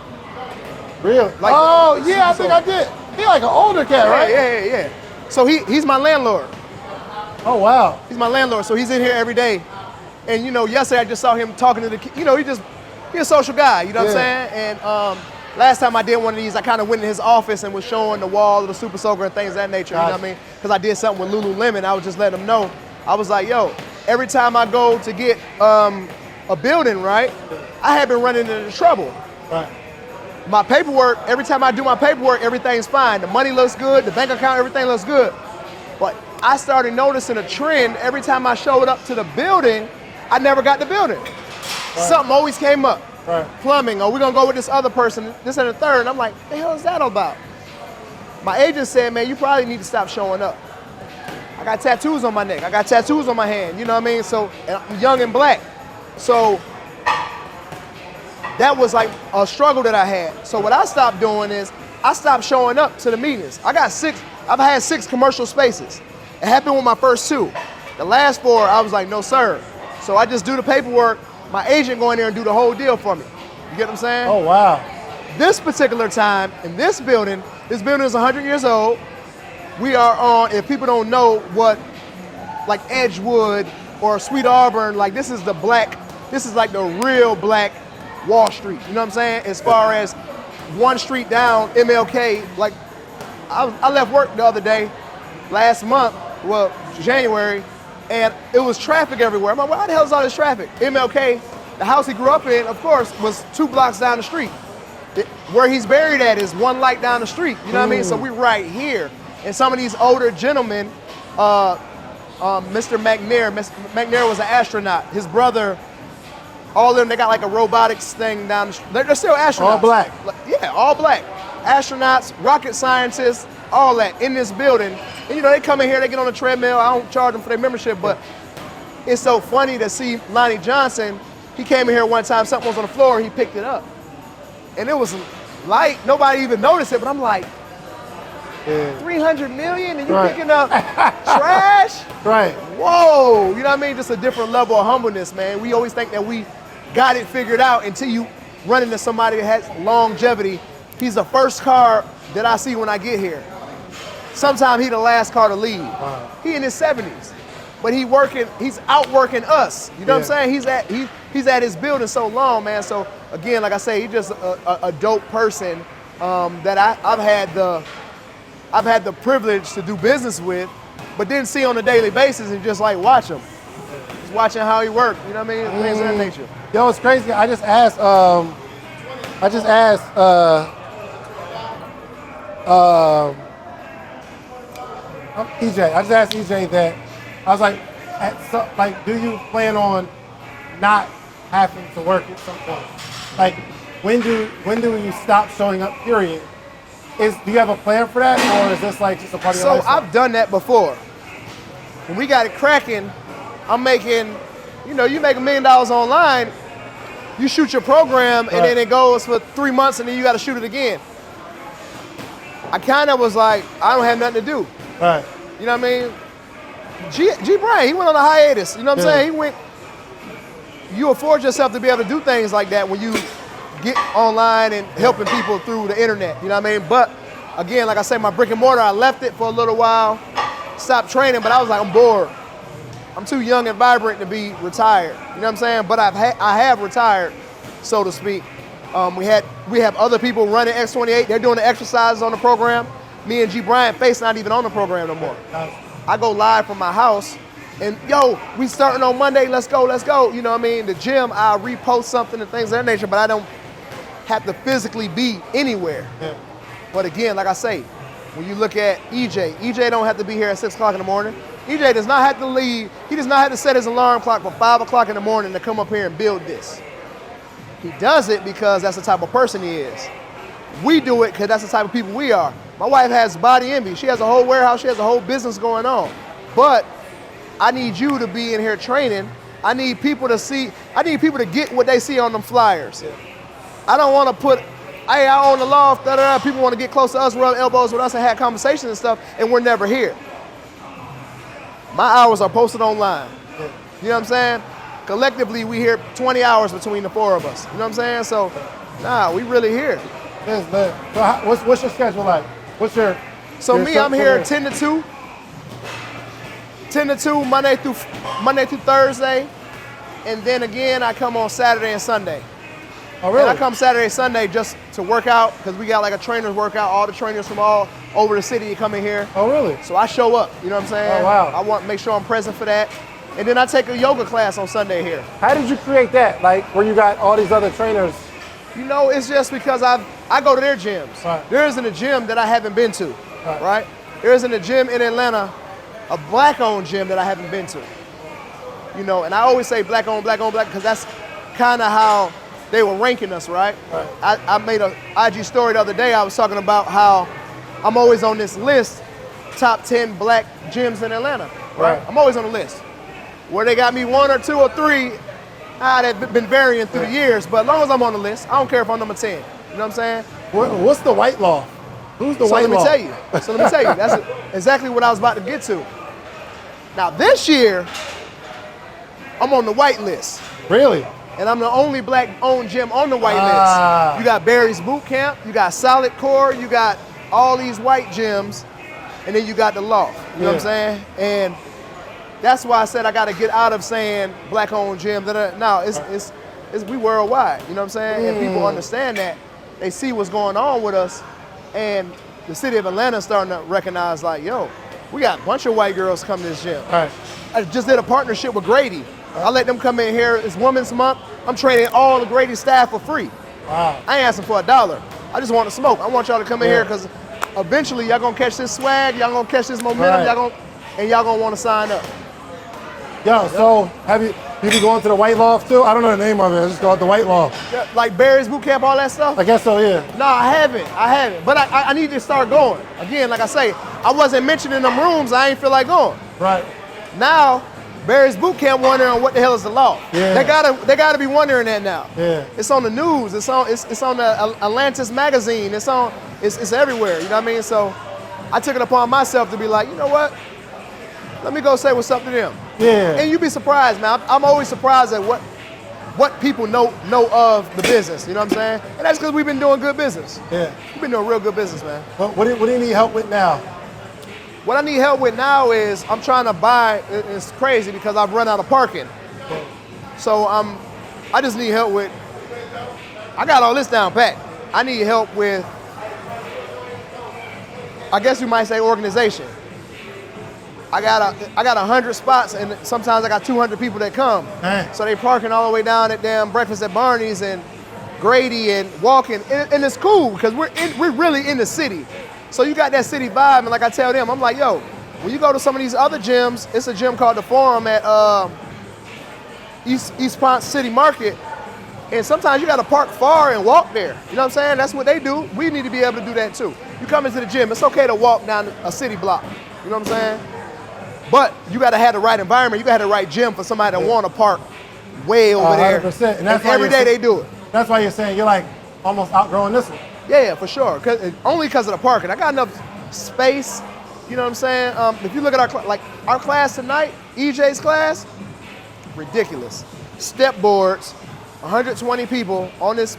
Real? I think I did. He like an older cat, right? Yeah. So he's my landlord. Oh, wow. He's my landlord, so he's in here every day. And yesterday I just saw him talking to the kids. He's a social guy, you know what I'm saying? And last time I did one of these, I kind of went in his office and was showing the wall of the Super Soaker and things of that nature, you know what I mean? Because I did something with Lululemon, I was just letting them know. I was like, yo, every time I go to get a building, right, I have been running into trouble. Right. My paperwork, every time I do my paperwork, everything's fine. The money looks good, the bank account, everything looks good. But I started noticing a trend. Every time I showed up to the building, I never got the building. Right. Something always came up. Right. Plumbing, or we're gonna go with this other person, this and the third. And I'm like, the hell is that about? My agent said, man, you probably need to stop showing up. I got tattoos on my neck. I got tattoos on my hand, you know what I mean? So, and I'm young and black. So, that was like a struggle that I had. So what I stopped doing is, I stopped showing up to the meetings. I've had 6 commercial spaces. It happened with my first 2. The last 4, I was like, no sir. So I just do the paperwork, my agent go in there and do the whole deal for me. You get what I'm saying? Oh, wow. This particular time, in this building is 100 years old. We are on, if people don't know what, like Edgewood or Sweet Auburn, like this is like the real black Wall Street, you know what I'm saying? As far as one street down, MLK, like I left work the other day, last month, January, and it was traffic everywhere. I'm like, why the hell is all this traffic? MLK, the house he grew up in, of course, was 2 blocks down the street. Where he's buried at is 1 light down the street, you know what I mean? So we're right here. And some of these older gentlemen, Mr. McNair was an astronaut. His brother, all of them, they got like a robotics thing down the street. They're still astronauts. All black. Yeah, all black. Astronauts, rocket scientists, all that in this building. And they come in here, they get on the treadmill. I don't charge them for their membership, but it's so funny to see Lonnie Johnson. He came in here one time, something was on the floor, he picked it up. And it was light, nobody even noticed it, but I'm like, 300 million and you picking up trash? Right. Whoa, you know what I mean? Just a different level of humbleness, man. We always think that we got it figured out until you run into somebody that has longevity. He's the first car that I see when I get here. Sometimes he's the last car to leave. Wow. He in his 70s, but he's out working us. You know what I'm saying? He's at his building so long, man. So again, like I say, he's just a dope person that I've had the privilege to do business with, but didn't see on a daily basis and just like watch him. just watching how he worked. You know what I mean? Things of that nature. Yo, it's crazy. I just asked EJ. I just asked EJ that. I was like, do you plan on not having to work at some point? Like, when do you stop showing up? Period. Do you have a plan for that, or is this like just a part of your lifestyle? So I've done that before. When we got it cracking, I'm making, you make $1 million online. You shoot your program, and then it goes for 3 months, and then you got to shoot it again. I kind of was like, I don't have nothing to do. Right. You know what I mean? G. Brian, he went on a hiatus. You know what I'm saying? You afford yourself to be able to do things like that when you get online and helping people through the internet. You know what I mean? But again, like I say, my brick and mortar, I left it for a little while, stopped training, but I was like, I'm bored. I'm too young and vibrant to be retired. You know what I'm saying? But I have retired, so to speak. We have other people running X28. They're doing the exercises on the program. Me and G. Bryant Face not even on the program no more. I go live from my house, and we starting on Monday. Let's go. You know what I mean? The gym, I'll repost something and things of that nature, but I don't have to physically be anywhere. Yeah. But again, like I say, when you look at EJ don't have to be here at 6 o'clock in the morning. EJ does not have to leave. He does not have to set his alarm clock for 5 o'clock in the morning to come up here and build this. He does it because that's the type of person he is. We do it because that's the type of people we are. My wife has body envy. She has a whole warehouse. She has a whole business going on. But I need you to be in here training. I need people to get what they see on them flyers. Yeah. I don't want to put, hey, I own the loft, people want to get close to us, rub elbows with us and have conversations and stuff, and we're never here. My hours are posted online. Yeah. You know what I'm saying? Collectively, we here 20 hours between the four of us. You know what I'm saying? So, we really here. Yes, man. So what's your schedule like? I'm here 10 to 2. 10 to 2, Monday through Thursday. And then again, I come on Saturday and Sunday. Oh, really? And I come Saturday, Sunday just to work out because we got like a trainer's workout. All the trainers from all over the city come in here. Oh, really? So I show up, you know what I'm saying? Oh, wow. I want to make sure I'm present for that. And then I take a yoga class on Sunday here. How did you create that? Like, where you got all these other trainers? It's just because I go to their gyms. Right. There isn't a gym that I haven't been to, right? There isn't a gym in Atlanta, a black-owned gym that I haven't been to. And I always say black-owned, because that's kind of how they were ranking us, right? I made an IG story the other day. I was talking about how I'm always on this list, top 10 black gyms in Atlanta, right? I'm always on the list. Where they got me 1 or 2 or 3, they've been varying through the years, but as long as I'm on the list, I don't care if I'm number 10. You know what I'm saying? What's the white law? Who's the white law? So let me tell you, that's exactly what I was about to get to. Now this year, I'm on the white list. Really? And I'm the only black-owned gym on the white list. You got Barry's Boot Camp, you got Solid Core, you got all these white gyms, and then you got the Loft. You know what I'm saying? And that's why I said I got to get out of saying black-owned gym. No, it's we worldwide. You know what I'm saying? And people understand that. They see what's going on with us, and the city of Atlanta is starting to recognize, like, yo, we got a bunch of white girls coming to this gym. Right. I just did a partnership with Grady. I let them come in here. It's Women's Month. I'm training all the Grady staff for free. Wow. I ain't asking for $1. I just want to smoke. I want y'all to come in here because eventually y'all gonna catch this swag, y'all gonna catch this momentum, y'all gonna want to sign up. Yo, so have you been going to the White Loft too? I don't know the name of it. I just call it the White Loft. Yeah, like Barry's Boot Camp, all that stuff? I guess so, yeah. No, I haven't. But I need to start going. Again, like I say, I wasn't mentioning them rooms. I ain't feel like going. Right. Now, Barry's Boot Camp wondering what the hell is the Loft. Yeah. They gotta be wondering that now. Yeah. It's on the news. It's on the Atlantis magazine. It's everywhere. You know what I mean? So I took it upon myself to be like, you know what? Let me go say what's up to them. Yeah. And you'd be surprised, man. I'm always surprised at what people know of the business. You know what I'm saying? And that's because we've been doing good business. Yeah. We've been doing real good business, man. What do you need help with now? What I need help with now is I'm trying to buy. It's crazy because I've run out of parking. So I just need help with. I got all this down pat. I need help with. I guess you might say organization. I got 100 spots, and sometimes I got 200 people that come. Dang. So they parking all the way down at damn Breakfast at Barney's and Grady and walking, and it's cool because we're really in the city. So you got that city vibe, and like I tell them, I'm like, yo, when you go to some of these other gyms, it's a gym called the Forum at East Ponce City Market, and sometimes you got to park far and walk there. You know what I'm saying? That's what they do. We need to be able to do that too. You come into the gym, it's okay to walk down a city block. You know what I'm saying? But you got to have the right environment. You got to have the right gym for somebody to want to park way over there. 100%. And that's every day they do it. That's why you're saying you're like almost outgrowing this one. Yeah, for sure. Only because of the parking. I got enough space. You know what I'm saying? If you look at our class tonight, EJ's class, ridiculous. Step boards, 120 people on this.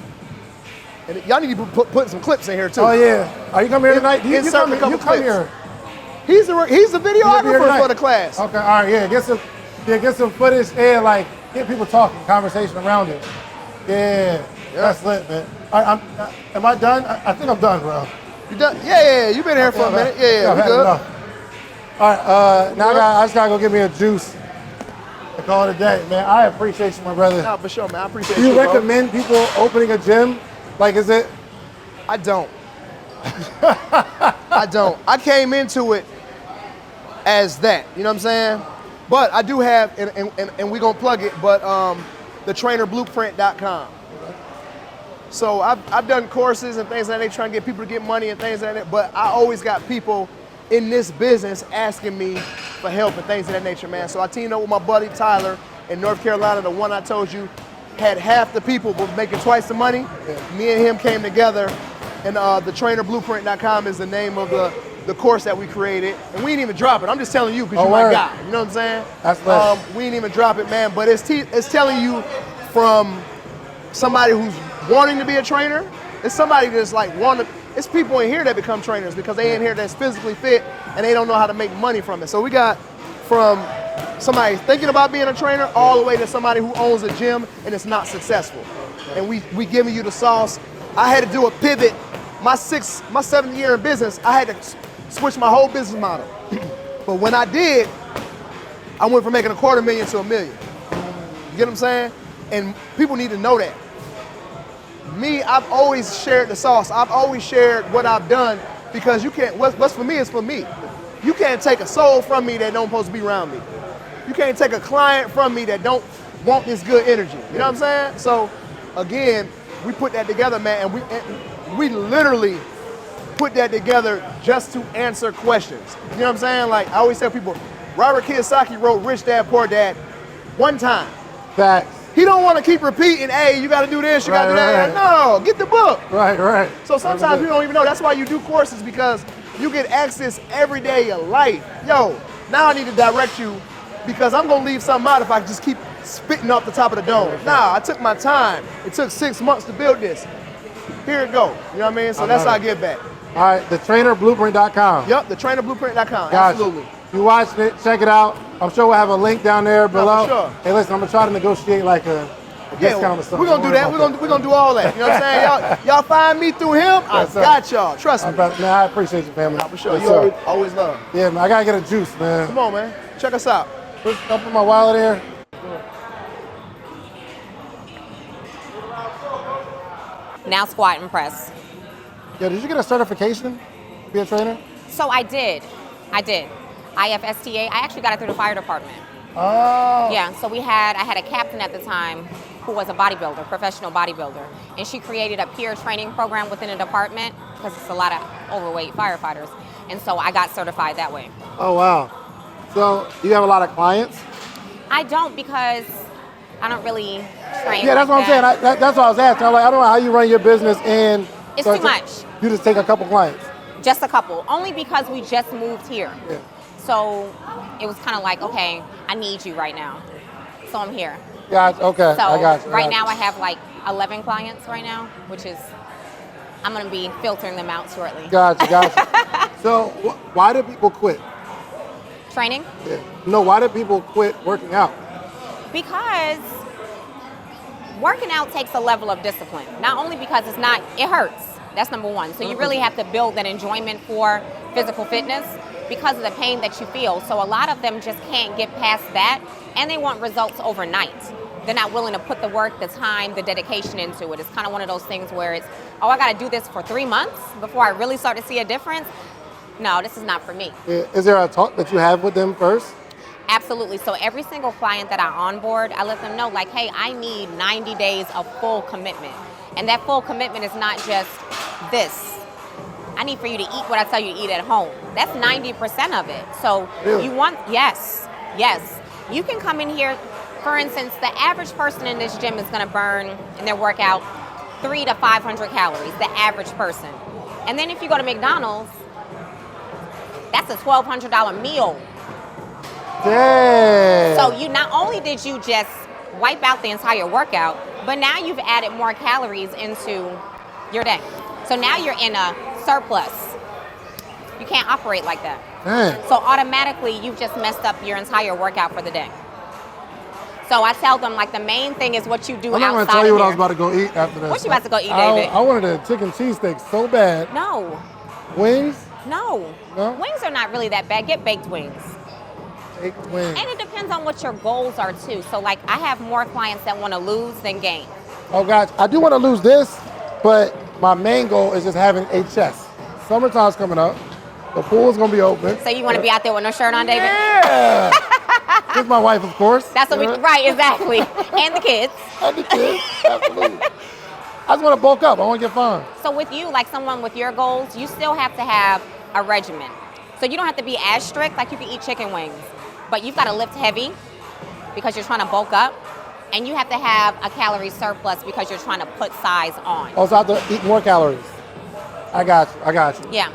And y'all need to put some clips in here too. Oh yeah. Are you coming here tonight? You Insert a couple clips. Here. He's the videographer for the class. Okay, all right, yeah. Get some footage and like get people talking, conversation around it. Yeah. That's lit, man. All right, am I done? I think I'm done, bro. You done? Yeah. You've been here for a minute. Yeah, we good. Enough. All right, now I just gotta go get me a juice and call it a day, man. I appreciate you, my brother. No, for sure, man. I appreciate Do you, you recommend people opening a gym? Like, is it? I don't. I don't. I came into it as that, you know what I'm saying? But I do have, and we're gonna plug it, but thetrainerblueprint.com. So I've done courses and things like that, trying to get people to get money and things like that, but I always got people in this business asking me for help and things of that nature, man. So I teamed up with my buddy Tyler in North Carolina, the one I told you had half the people but making twice the money. Yeah. Me and him came together, and thetrainerblueprint.com is the name of the course that we created. And we ain't even drop it. I'm just telling you because you're my guy. You know what I'm saying? That's lit. We ain't even drop it, man. But it's telling you from somebody who's wanting to be a trainer. It's somebody that's like it's people in here that become trainers because they in here that's physically fit and they don't know how to make money from it. So we got from somebody thinking about being a trainer all the way to somebody who owns a gym and it's not successful. And we giving you the sauce. I had to do a pivot. My 7th year in business, I had to switch my whole business model. But when I did, I went from making $250,000 to $1 million. You get what I'm saying? And people need to know that. Me, I've always shared the sauce. I've always shared what I've done because you can't, what's for me is for me. You can't take a soul from me that don't supposed to be around me. You can't take a client from me that don't want this good energy. You know what I'm saying? So again, we put that together, man, and we literally put that together just to answer questions. You know what I'm saying? Like I always tell people, Robert Kiyosaki wrote Rich Dad, Poor Dad one time. Facts. He don't want to keep repeating, hey, you got to do this, you got to do that. No, get the book. Right. So sometimes you don't even know. That's why you do courses, because you get access every day of your life. Yo, now I need to direct you because I'm going to leave something out if I just keep spitting off the top of the dome. Nah, I took my time. It took 6 months to build this. Here it go. You know what I mean? So that's how I get back. All right, thetrainerblueprint.com. Yep, thetrainerblueprint.com. Gotcha. Absolutely. You watched it, check it out. I'm sure we'll have a link down there below. For sure. Hey, listen, I'm gonna try to negotiate like a discount or something. We're gonna do that. We're gonna do all that. You know what I'm saying? Y'all find me through him. I got y'all. Trust me. Man, I appreciate you, family. For sure. Yes, You always love. Yeah, man. I gotta get a juice, man. Come on, man. Check us out. I'll put my wallet here. Now squat and press. Yo, did you get a certification to be a trainer? So I did. IFSTA. I actually got it through the fire department. Oh. Yeah, so I had a captain at the time who was a bodybuilder, professional bodybuilder, and she created a peer training program within the department because it's a lot of overweight firefighters, and so I got certified that way. Oh, wow. So, do you have a lot of clients? I don't, because I don't really train. Yeah, that's what I'm saying. That's what I was asking. I'm like, I don't know how you run your business and... It's too much. You just take a couple clients? Just a couple, only because we just moved here. Yeah. So it was kind of like, okay, I need you right now. So I'm here. Gotcha. Okay, so I got you. Right now I have like 11 clients right now, which is, I'm going to be filtering them out shortly. Gotcha. So why do people quit? Training? Yeah. No, why do people quit working out? Because working out takes a level of discipline. Not only because it hurts. That's number one. So you really have to build that enjoyment for physical fitness. because of the pain that you feel. So a lot of them just can't get past that, and they want results overnight. They're not willing to put the work, the time, the dedication into it. It's kind of one of those things where it's, oh, I got to do this for 3 months before I really start to see a difference. No, this is not for me. Is there a talk that you have with them first? Absolutely. So every single client that I onboard, I let them know, like, hey, I need 90 days of full commitment. And that full commitment is not just this. I need for you to eat what I tell you to eat at home. That's 90% of it. So Really? you want, yes. You can come in here, for instance, the average person in this gym is going to burn in their workout 300 to 500 calories, the average person. And then if you go to McDonald's, that's a $1,200 meal. Dang. So you not only did you just wipe out the entire workout, but now you've added more calories into your day. So now you're in a surplus. You can't operate like that. Dang. So automatically you've just messed up your entire workout for the day. So I tell them, like, the main thing is what you do I'm not outside going to tell you of what I was here. about to go eat after this. What you about to go eat, David? I wanted a chicken cheesesteak so bad. No. Wings? No. No? Wings are not really that bad. Get baked wings. Baked wings. And it depends on what your goals are too. So like I have more clients that want to lose than gain. Oh gosh, I do want to lose this, but my main goal is just having a chest. Summertime's coming up. The pool's going to be open. So you want to be out there with no shirt on, David? Yeah. With my wife, of course. That's what we, right, exactly. And the kids. And the kids, absolutely. I just want to bulk up. I want to get fine. So with you, like someone with your goals, you still have to have a regimen. So you don't have to be as strict, like you can eat chicken wings, but you've got to lift heavy because you're trying to bulk up, and you have to have a calorie surplus because you're trying to put size on. Also, I have to eat more calories. I got you. Yeah.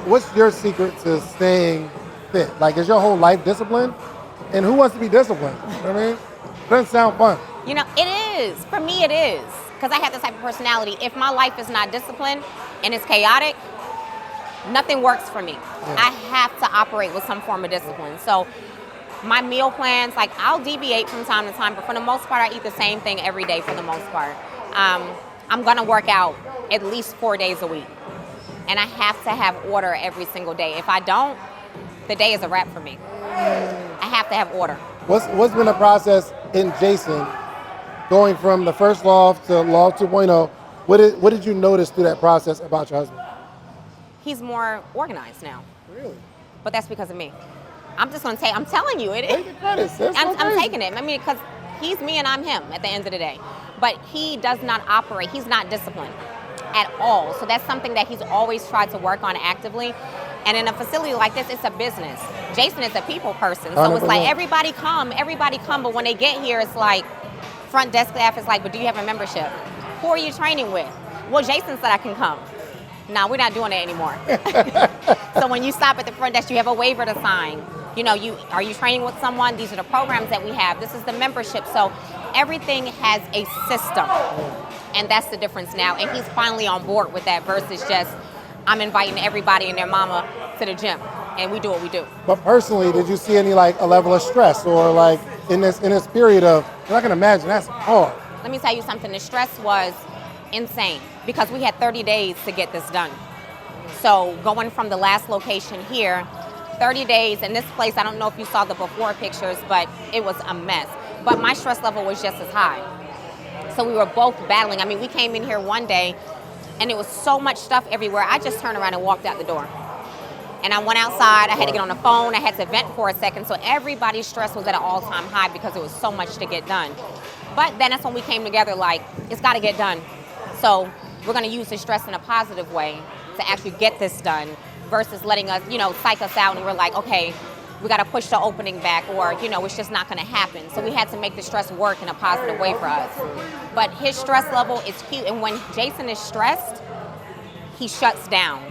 What's your secret to staying fit? Like, is your whole life discipline? And who wants to be disciplined? You know what I mean? It doesn't sound fun. You know, it is. For me, it is. Because I have this type of personality. If my life is not disciplined and it's chaotic, nothing works for me. Yeah. I have to operate with some form of discipline. So my meal plans, like I'll deviate from time to time, but for the most part, I eat the same thing every day for the most part. I'm gonna work out at least 4 days a week. And I have to have order every single day. If I don't, the day is a wrap for me. I have to have order. What's been the process in Jason going from the first Loft to Loft 2.0? What did you notice through that process about your husband? He's more organized now. Really? But that's because of me. I'm just gonna say, I'm telling you, Take the credit, sis. I'm taking it. I mean, because he's me and I'm him at the end of the day. But he does not operate, he's not disciplined at all. So that's something that he's always tried to work on actively. And in a facility like this, it's a business. Jason is a people person. So it's like, 100%. everybody come. But when they get here, it's like, front desk staff is like, but do you have a membership? Who are you training with? Well, Jason said I can come. No, we're not doing it anymore. So when you stop at the front desk, you have a waiver to sign. You know, are you training with someone? These are the programs that we have. This is the membership. So everything has a system. And that's the difference now. And he's finally on board with that versus just, I'm inviting everybody and their mama to the gym. And we do what we do. But personally, did you see any like a level of stress or like in this period of, I can imagine that's hard. Let me tell you something. The stress was insane because we had 30 days to get this done. So going from the last location here, 30 days in this place, I don't know if you saw the before pictures, but it was a mess. But my stress level was just as high. So we were both battling. I mean, we came in here one day and it was so much stuff everywhere. I just turned around and walked out the door. And I went outside, I had to get on the phone, I had to vent for a second. So everybody's stress was at an all-time high because it was so much to get done. But then that's when we came together like, it's gotta get done. So we're gonna use the stress in a positive way to actually get this done versus letting us, psych us out and we're like, okay, we gotta push the opening back or, it's just not gonna happen. So we had to make the stress work in a positive way for us. But his stress level is huge. And when Jason is stressed, he shuts down.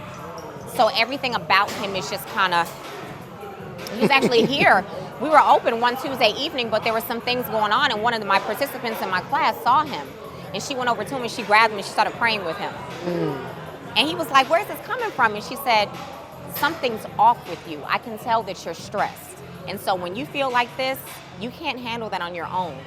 So everything about him is just kind of, he's actually here. We were open one Tuesday evening, but there were some things going on, and one of my participants in my class saw him, and she went over to him, and she grabbed him, and she started praying with him. And he was like, where's this coming from? And she said, something's off with you. I can tell that you're stressed. And so when you feel like this, you can't handle that on your own.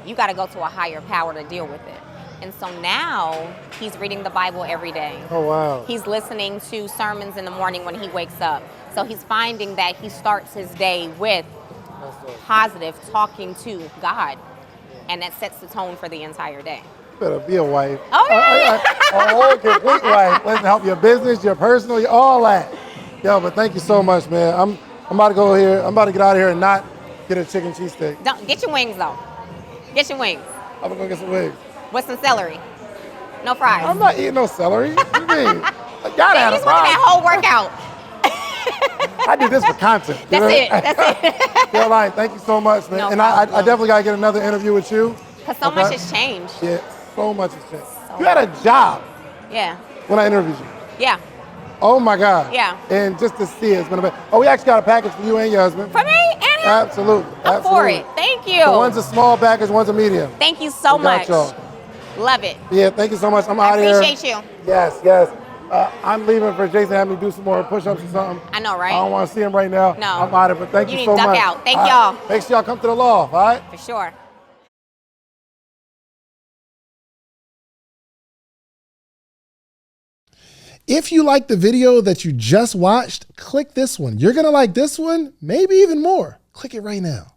You got to go to a higher power to deal with it. And so now he's reading the Bible every day. Oh, wow. He's listening to sermons in the morning when he wakes up. So he's finding that he starts his day with positive talking to God. And that sets the tone for the entire day. You better be a wife. Okay. A whole complete wife. Let's help your business, your personal, all that. Yo, but thank you so much, man. I'm about to go here. I'm about to get out of here and not get a chicken cheesesteak. Don't get your wings though. Get your wings I'm gonna go get some wings. with some celery. No fries. I'm not eating no celery. What do you mean? I gotta have He's a working fries. that whole workout. I did this for content. That's it. That's it. Yo, Lion, thank you so much, man. No And I problem. definitely gotta get another interview with you. Because so much has changed. Yeah, so much has changed. You had a job Yeah. when I interviewed you. Yeah. Oh my God. Yeah. And just to see it, it's been a bit. Oh, we actually got a package for you and your husband. For me and him? Absolutely. I'm for it. Thank you. So one's a small package, one's a medium. Thank you so We got much. y'all. Love it. Yeah, thank you so much. I'm I out of here. appreciate you. Yes, yes. I'm leaving for Jason to have me do some more push-ups or something. I know, right? I don't want to see him right now. No. I'm out of it, but thank You you need so to duck much. out. Thank All right. y'all. Make sure y'all come to the loft, all right? For sure. If you like the video that you just watched, click this one. You're gonna like this one, maybe even more. Click it right now.